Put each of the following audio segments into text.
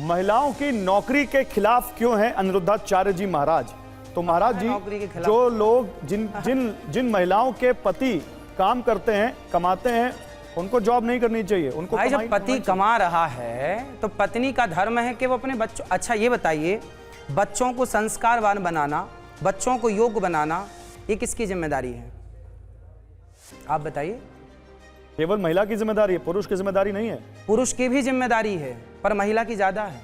महिलाओं की नौकरी के खिलाफ क्यों हैं अनिरुद्धाचार्य जी महाराज? तो महाराज जी, जो लोग जिन महिलाओं के पति काम करते हैं, कमाते हैं, उनको जॉब नहीं करनी चाहिए। उनको भाई जब पति कमा रहा है तो पत्नी का धर्म है कि वो अपने बच्चों, अच्छा ये बताइए, बच्चों को संस्कारवान बनाना, बच्चों को योग्य बनाना, ये किसकी जिम्मेदारी है? आप बताइए। केवल महिला की जिम्मेदारी है, पुरुष की जिम्मेदारी नहीं है। पुरुष की भी जिम्मेदारी है, पर महिला की ज्यादा है।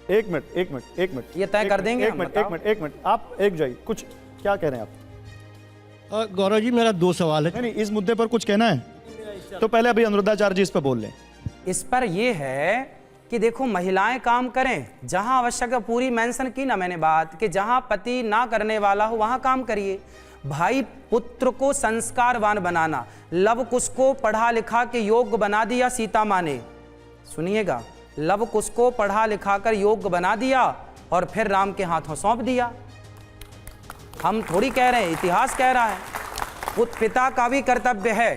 एक मिनट ये तय कर देंगे। एक मिनट, आप एक जाइए। कुछ क्या कह रहे हैं आप? गौरव जी, मेरा 2 सवाल है। नहीं, इस मुद्दे पर कुछ कहना है तो पहले अभी अनिरुद्धाचार्य जी इस पर बोल लें। इस पर यह है कि देखो, महिलाएं काम करें जहां आवश्यक है, पूरी मेंशन की ना मैंने बात, कि जहां पति ना करने वाला हो वहां काम करिए। भाई, पुत्र को संस्कारवान बनाना, लव कुश को पढ़ा लिखा के योग्य बना दिया सीता माँ ने। सुनिएगा, लव कुश को पढ़ा लिखा कर योग्य बना दिया और फिर राम के हाथों सौंप दिया। हम थोड़ी कह रहे हैं, इतिहास कह रहा है। वो पिता का भी कर्तव्य है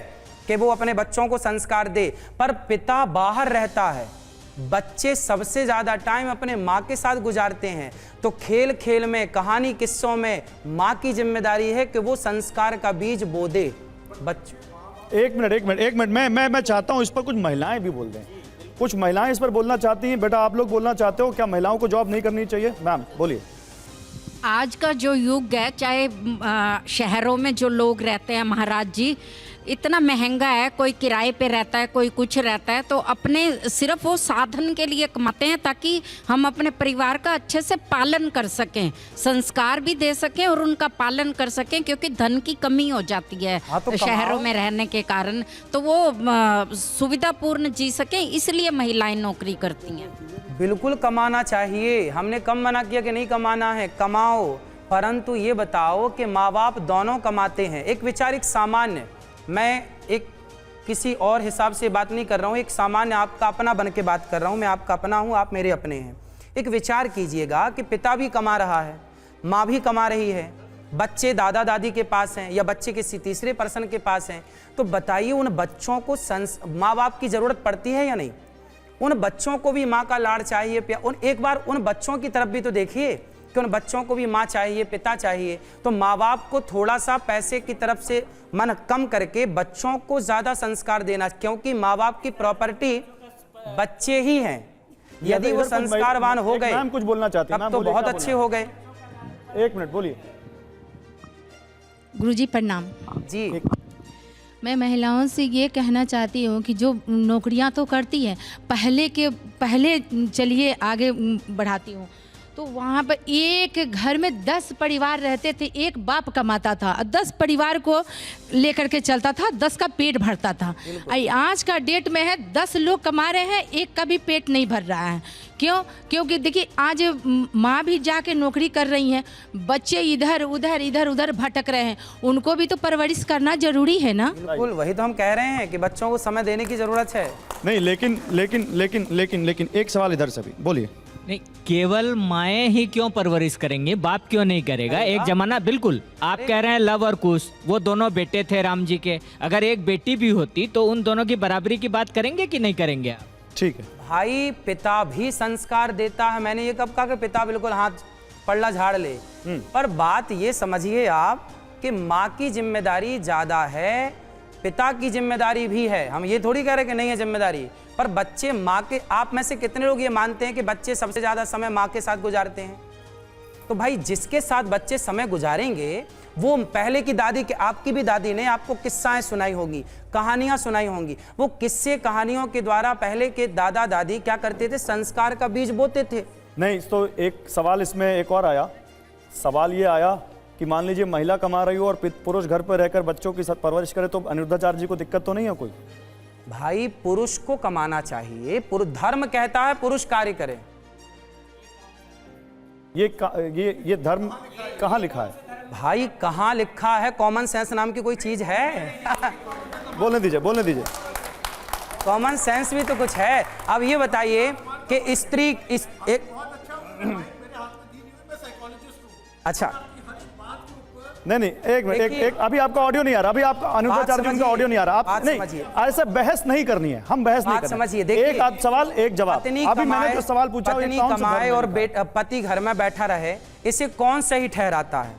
कि वो अपने बच्चों को संस्कार दे, पर पिता बाहर रहता है, बच्चे सबसे ज्यादा टाइम अपने माँ के साथ गुजारते हैं। तो खेल खेल में, कहानी किस्सों में माँ की जिम्मेदारी है कि वो संस्कार का बीज बो दे बच्चों। एक मिनट, मैं चाहता हूं इस पर कुछ महिलाएं भी बोल दें। कुछ महिलाएं इस पर बोलना चाहती हैं। बेटा, आप लोग बोलना चाहते हो क्या महिलाओं को जॉब नहीं करनी चाहिए? मैम बोलिए। आज का जो युग है, चाहे शहरों में जो लोग रहते हैं महाराज जी, इतना महंगा है, कोई किराए पे रहता है, कोई कुछ रहता है, तो अपने सिर्फ वो साधन के लिए कमाते हैं ताकि हम अपने परिवार का अच्छे से पालन कर सकें, संस्कार भी दे सकें और उनका पालन कर सकें, क्योंकि धन की कमी हो जाती है तो शहरों में रहने के कारण, तो वो सुविधापूर्ण जी सकें, इसलिए महिलाएं नौकरी करती हैं। बिल्कुल कमाना चाहिए, हमने कम मना किया कि नहीं कमाना है, कमाओ, परंतु ये बताओ कि माँ बाप दोनों कमाते हैं। एक विचारिक सामान्य, मैं एक किसी और हिसाब से बात नहीं कर रहा हूँ, एक सामान्य आपका अपना बन के बात कर रहा हूँ। मैं आपका अपना हूँ, आप मेरे अपने हैं। एक विचार कीजिएगा कि पिता भी कमा रहा है, माँ भी कमा रही है, बच्चे दादा दादी के पास हैं या बच्चे किसी तीसरे पर्सन के पास हैं, तो बताइए उन बच्चों को माँ बाप की ज़रूरत पड़ती है या नहीं? उन बच्चों को भी माँ का लाड़ चाहिए, एक बार उन बच्चों की तरफ भी तो देखिए कि उन बच्चों को भी माँ चाहिए, पिता चाहिए। तो माँ बाप को थोड़ा सा पैसे की तरफ से मन कम करके बच्चों को ज़्यादा संस्कार देना, क्योंकि माँ बाप की प्रॉपर्टी बच्चे ही हैं। यदि वो संस्कारवान हो गए कुछ बोलना चाहते हैं तो बहुत अच्छे हो गए। एक मिनट बोलिए। गुरुजी प्रणाम जी। मैं महिलाओं से ये कहना चाहती हूँ कि जो नौकरियाँ तो करती हैं, पहले चलिए आगे बढ़ाती हूँ, तो वहाँ पर एक घर में 10 परिवार रहते थे, एक बाप कमाता था, 10 परिवार को लेकर के चलता था, 10 का पेट भरता था। आज का डेट में है 10 लोग कमा रहे हैं, एक का भी पेट नहीं भर रहा है। क्यों? क्योंकि देखिए आज माँ भी जाके नौकरी कर रही हैं, बच्चे इधर उधर भटक रहे हैं, उनको भी तो परवरिश करना जरूरी है ना। बिल्कुल, वही तो हम कह रहे हैं कि बच्चों को समय देने की जरूरत है। नहीं, लेकिन एक सवाल इधर से भी बोलिए। नहीं, केवल माएँ ही क्यों परवरिश करेंगे, बाप क्यों नहीं करेगा? एक जमाना, बिल्कुल आप कह रहे हैं लव और कुश, वो दोनों बेटे थे राम जी के, अगर एक बेटी भी होती तो उन दोनों की बराबरी की बात करेंगे कि नहीं करेंगे आप? ठीक है भाई, पिता भी संस्कार देता है। मैंने ये कब कहा कि पिता बिल्कुल हाथ पल्ला झाड़ ले, पर बात ये समझिए आप कि माँ की जिम्मेदारी ज्यादा है, पिता की जिम्मेदारी भी है। हम ये थोड़ी कह रहे कि नहीं है जिम्मेदारी, पर बच्चे माँ के, आप में से कितने लोग ये मानते हैं कि बच्चे सबसे ज्यादा समय माँ के साथ गुजारते हैं? तो भाई, जिसके साथ बच्चे समय गुजारेंगे, वो पहले की दादी के, आपकी भी दादी ने आपको किस्साएं सुनाई होगी, कहानियां सुनाई होंगी। वो किस्से कहानियों के द्वारा पहले के दादा दादी क्या करते थे? संस्कार का बीज बोते थे। नहीं, तो एक सवाल इसमें एक और आया। सवाल ये आया कि मान लीजिए महिला कमा रही हो और पुरुष घर पर रहकर बच्चों की परवरिश करे, तो अनिरुद्धाचार्य जी को दिक्कत तो नहीं है कोई? भाई, पुरुष को कमाना चाहिए, धर्म कहता है पुरुष कार्य करे। ये धर्म कहाँ लिखा है? भाई, कहाँ लिखा है? कॉमन सेंस नाम की कोई चीज है? बोलने दीजिए। कॉमन सेंस भी तो कुछ है। अब ये बताइए कि स्त्री अच्छा, नहीं एक मिनट, एक अभी आपका ऑडियो नहीं आ रहा, अभी आपका अनुराधाचार्य जी का ऑडियो नहीं आ रहा, आप नहीं, ऐसे बहस नहीं करनी है, हम बहस नहीं करनी। समझिए, देखिए, एक आध सवाल एक जवाब। अभी मैंने जो सवाल पूछा, पत्नी कमाए और पति घर में बैठा रहे, इसे कौन सही ठहराता है?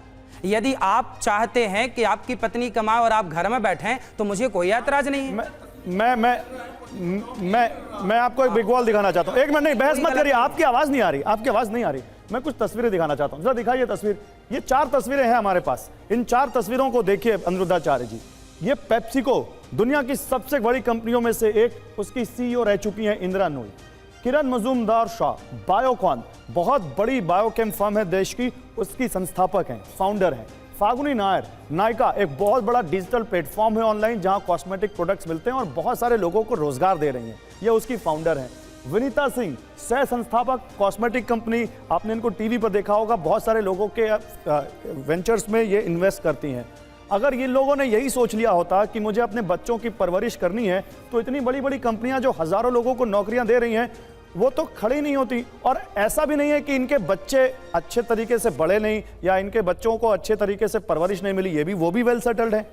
यदि आप चाहते हैं कि आपकी पत्नी कमाए और आप घर में बैठें तो मुझे कोई ऐतराज नहीं है। मैं आपको एक बिग वॉल दिखाना चाहता हूँ। एक मिनट, नहीं बहस मत करिए, आपकी आवाज नहीं आ रही, आपकी आवाज नहीं आ रही। मैं कुछ तस्वीरें दिखाना चाहता हूँ, जरा दिखाइए तस्वीर। ये 4 तस्वीरें हैं हमारे पास, इन 4 तस्वीरों को देखिए अनुरुद्धाचार्य जी। ये पेप्सिको, दुनिया की सबसे बड़ी कंपनियों में से एक, उसकी सीईओ रह चुकी हैं इंदिरा नूई। किरण मजूमदार शाह, बायोकॉन, बहुत बड़ी बायोकेम फर्म है देश की, उसकी संस्थापक हैं, फाउंडर हैं। फागुनी नायर, नायका एक बहुत बड़ा डिजिटल प्लेटफॉर्म है ऑनलाइन, जहां कॉस्मेटिक प्रोडक्ट्स मिलते हैं और बहुत सारे लोगों को रोजगार दे रही हैं, ये उसकी फाउंडर हैं। विनीता सिंह, सह संस्थापक, कॉस्मेटिक कंपनी, आपने इनको टीवी पर देखा होगा, बहुत सारे लोगों के वेंचर्स में ये इन्वेस्ट करती हैं। अगर ये लोगों ने यही सोच लिया होता कि मुझे अपने बच्चों की परवरिश करनी है, तो इतनी बड़ी बड़ी कंपनियां जो हजारों लोगों को नौकरियां दे रही हैं, वो तो खड़ी नहीं होती। और ऐसा भी नहीं है कि इनके बच्चे अच्छे तरीके से बड़े नहीं, या इनके बच्चों को अच्छे तरीके से परवरिश नहीं मिली, ये भी वो भी वेल सेटल्ड है।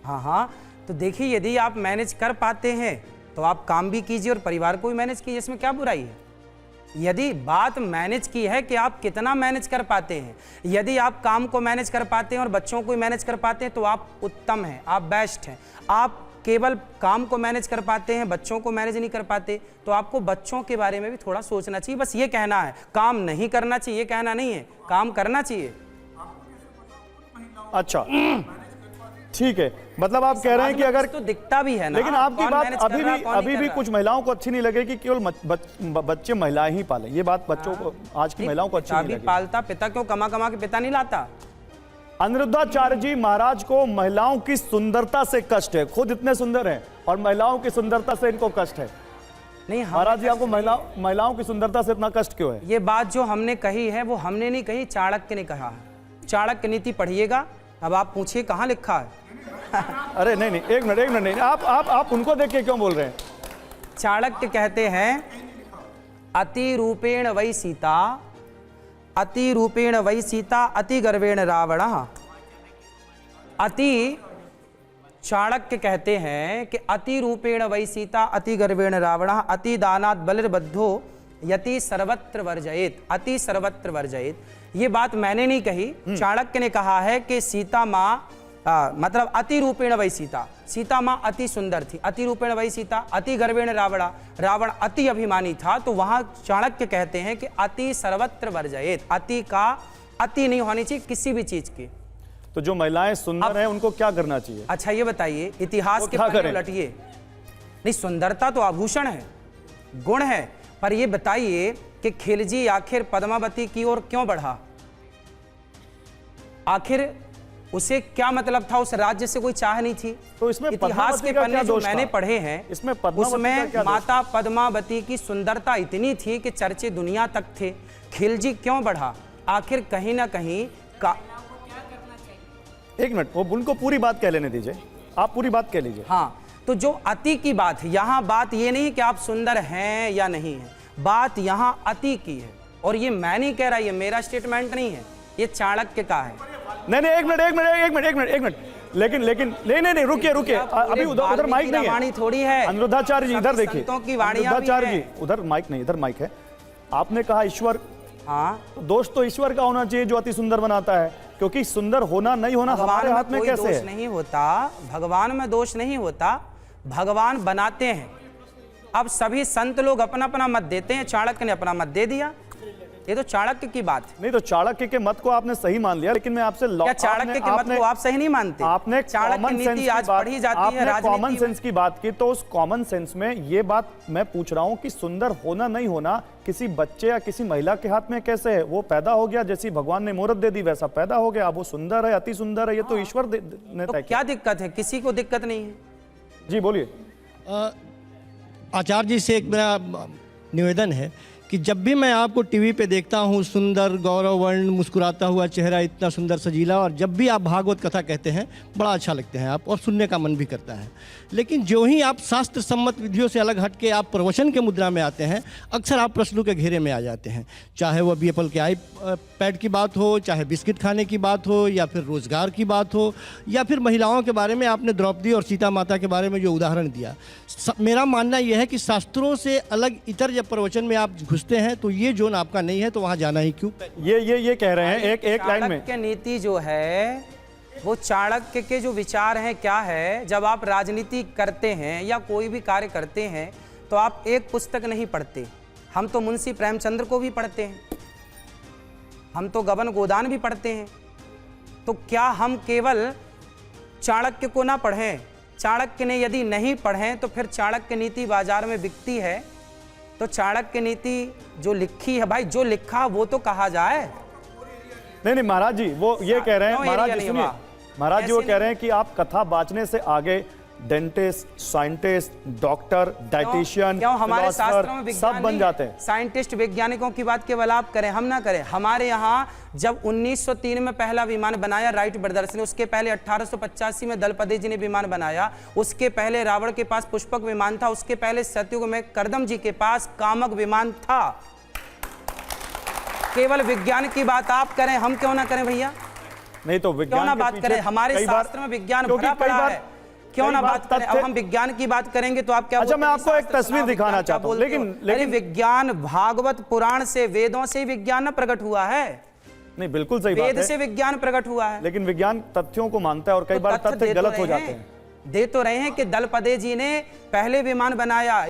हाँ, तो देखिए, यदि आप मैनेज कर पाते हैं तो आप काम भी कीजिए और परिवार को भी मैनेज कीजिए, इसमें क्या बुराई है? यदि बात मैनेज की है कि आप कितना मैनेज कर पाते हैं, यदि आप काम को मैनेज कर पाते हैं और बच्चों को मैनेज कर पाते हैं तो आप उत्तम हैं, आप बेस्ट हैं। आप केवल काम को मैनेज कर पाते हैं, बच्चों को मैनेज नहीं कर पाते, तो आपको बच्चों के बारे में भी थोड़ा सोचना चाहिए। बस ये कहना है, काम नहीं करना चाहिए, ये कहना नहीं है, काम करना चाहिए। अच्छा, ठीक है, मतलब आप कह रहे हैं कि अगर तो दिखता भी है ना, लेकिन आपकी बात अभी भी कुछ महिलाओं को अच्छी नहीं लगेगी, केवल बच्चे महिलाएं ही पालें, ये बात बच्चों को, आज की महिलाओं को अच्छी नहीं लगेगी। पालता पिता क्यों, कमा कमा के पिता नहीं लाता? अनिरुद्धाचार्य जी महाराज को महिलाओं की सुंदरता से कष्ट है, खुद इतने सुंदर हैं और महिलाओं की सुंदरता से इनको कष्ट है। नहीं महाराज जी, आपको महिलाओं की सुंदरता से इतना कष्ट क्यों है? ये बात जो हमने कही है वो हमने नहीं कही, चाणक्य ने कहा है। चाणक्य नीति पढ़िएगा, अब आप पूछिए कहाँ लिखा है। अरे नहीं, एक मिनट नहीं, आप उनको देख के क्यों बोल रहे हैं? चाणक्य कहते हैं, अति रूपेण वै सीता, अति रूपेण वै सीता, अति गर्वेण रावण। अति, चाणक्य कहते हैं कि अति रूपेण वै सीता, अति गर्वेण रावण, अति दानात् बलिर्बद्धो यति सर्वत्र वर्जयेत, अति सर्वत्र वर्जयेत। ये बात मैंने नहीं कही, चाणक्य ने कहा है कि सीता माँ मतलब अति रूपेण वै सीता, सीता माँ अति सुंदर थी, अति रूपेण वै सीता, अति गर्वेण रावणा, रावण अति अभिमानी था। तो वहां चाणक्य कहते हैं कि अति सर्वत्र वर्जयेत, अति का अति नहीं होनी चाहिए किसी भी चीज की। तो जो महिलाएं सुंदर हैं उनको क्या करना चाहिए? अच्छा ये बताइए, इतिहास के पन्ने उलटिए। नहीं, सुंदरता तो आभूषण है, गुण है, पर ये बताइए कि खिलजी आखिर पद्मावती की ओर क्यों बढ़ा? आखिर उसे क्या मतलब था? उस राज्य से कोई चाह नहीं थी। तो इसमें इतिहास के पन्ने जो मैंने पढ़े हैं, इसमें उसमें माता पद्मावती की सुंदरता इतनी थी कि चर्चे दुनिया तक थे। खिलजी क्यों बढ़ा? आखिर कहीं ना कहीं का... एक मिनट, वो उनको पूरी बात कह लेने दीजिए, आप पूरी बात कह लीजिए। हाँ, तो जो अति की बात है, यहाँ बात ये नहीं कि आप सुंदर हैं या नहीं है, बात यहाँ अति की है। और ये मैं नहीं कह रहा, ये मेरा स्टेटमेंट नहीं है, ये चाणक्य का है। नहीं, एक मिनट, लेकिन नहीं, रुकिए, अभी उधर माइक नहीं है। थोड़ी है अनुरुद्धाचार्य जी, इधर देखिए, अनुरुद्धाचार्य जी, उधर माइक नहीं, इधर माइक है। आपने कहा ईश्वर, हाँ, तो दोष तो ईश्वर का होना चाहिए जो अति सुंदर बनाता है, क्योंकि सुंदर होना नहीं होना हमारे हाथ में कैसे है? नहीं होता, भगवान में दोष नहीं होता, भगवान बनाते हैं। अब सभी संत लोग अपना अपना मत देते हैं, चाणक्य ने अपना मत दे दिया, ये तो चाणक्य की बात नहीं। तो चाणक्य के मत को आपने सही मान लिया, लेकिन मैं आपसे क्या चाणक्य के मत को आप सही नहीं मानते? आपने चाणक्य नीति आज पढ़ी जाती है, राजनीति कॉमन सेंस की बात की, तो उस कॉमन सेंस में ये बात मैं पूछ रहा हूं कि सुंदर होना नहीं होना किसी बच्चे या किसी महिला के हाथ में कैसे है? वो पैदा हो गया, जैसी भगवान ने मुहूर्त दे दी वैसा पैदा हो गया, अब वो सुंदर है, अति सुंदर है, ये तो ईश्वर ने तय किया। क्या दिक्कत है? किसी को दिक्कत नहीं है। जी बोलिए। आचार्य जी से एक मेरा निवेदन है कि जब भी मैं आपको टीवी पे देखता हूँ, सुंदर गौरवर्ण मुस्कुराता हुआ चेहरा, इतना सुंदर सजीला, और जब भी आप भागवत कथा कहते हैं बड़ा अच्छा लगते हैं आप, और सुनने का मन भी करता है। लेकिन जो ही आप शास्त्र सम्मत विधियों से अलग हट के आप प्रवचन के मुद्रा में आते हैं, अक्सर आप प्रश्नों के घेरे में आ जाते हैं। चाहे वह BFL के पैड की बात हो, चाहे बिस्किट खाने की बात हो, या फिर रोजगार की बात हो, या फिर महिलाओं के बारे में आपने द्रौपदी और सीता माता के बारे में जो उदाहरण दिया। मेरा मानना यह है कि शास्त्रों से अलग इतर जब प्रवचन में आप घुसते हैं तो ये जोन आपका नहीं है, तो वहाँ जाना ही क्यों? ये कह रहे हैं एक लाइन में। चाणक्य नीति जो है वो चाणक्य के जो विचार हैं क्या है, जब आप राजनीति करते हैं या कोई भी कार्य करते हैं तो आप एक पुस्तक नहीं पढ़ते। हम तो मुंशी प्रेमचंद्र को भी पढ़ते हैं, हम तो गबन गोदान भी पढ़ते हैं। तो क्या हम केवल चाणक्य को ना पढ़ें? चाणक्य ने यदि नहीं पढ़ें तो फिर चाणक्य नीति बाजार में बिकती है। तो चाणक्य नीति जो लिखी है भाई, जो लिखा वो तो कहा जाए। नहीं महाराज जी, वो ये कह रहे हैं, क्यों महाराज एरिया जी नहीं सुनिए, हुआ? महाराज जी वो ऐसे कह रहे हैं कि आप कथा बांचने से आगे डेंटिस्ट, साइंटिस्ट, डॉक्टर, डाइटिशियन, क्यों हमारे शास्त्रों में सब विज्ञान बन जाते हैं। साइंटिस्ट वैज्ञानिकों की बात केवल आप करें, हम ना करें। हमारे यहाँ जब 1903 में पहला विमान बनाया राइट ब्रदर्स ने, उसके पहले 1885 में दलपति जी ने विमान बनाया, उसके पहले रावण के पास पुष्पक विमान था, उसके पहले सतयुग में करदम जी के पास कामक विमान था। केवल विज्ञान की बात आप करें, हम क्यों ना करें भैया? नहीं तो विज्ञान क्यों ना के बात पीछे करें? हमारे कई बार- शास्त्र में विज्ञान क्योंकि भरा कई पड़ा बार- है, क्यों कई ना बार बात करें? अब तथ्य- हम विज्ञान की बात करेंगे तो आप क्या अच्छा, बोलते मैं हैं? आपको एक शास्त्र तस्वीर सुनाओ, दिखाना विज्ञान क्या चाहता हूं, बोलते हो? लेकिन अरे विज्ञान भागवत पुराण से, वेदों से विज्ञान न प्रकट हुआ है। नहीं बिल्कुल सही बात वेद है, से विज्ञान प्रकट हुआ है। लेकिन विज्ञान तथ्यों को मानता है और कई तो बार तथ्य तथ्य दे तो गलत हो रहे जाते हैं। हैं। दे तो रहे हैं कि दलपदे जी ने पहले विमान बनाया।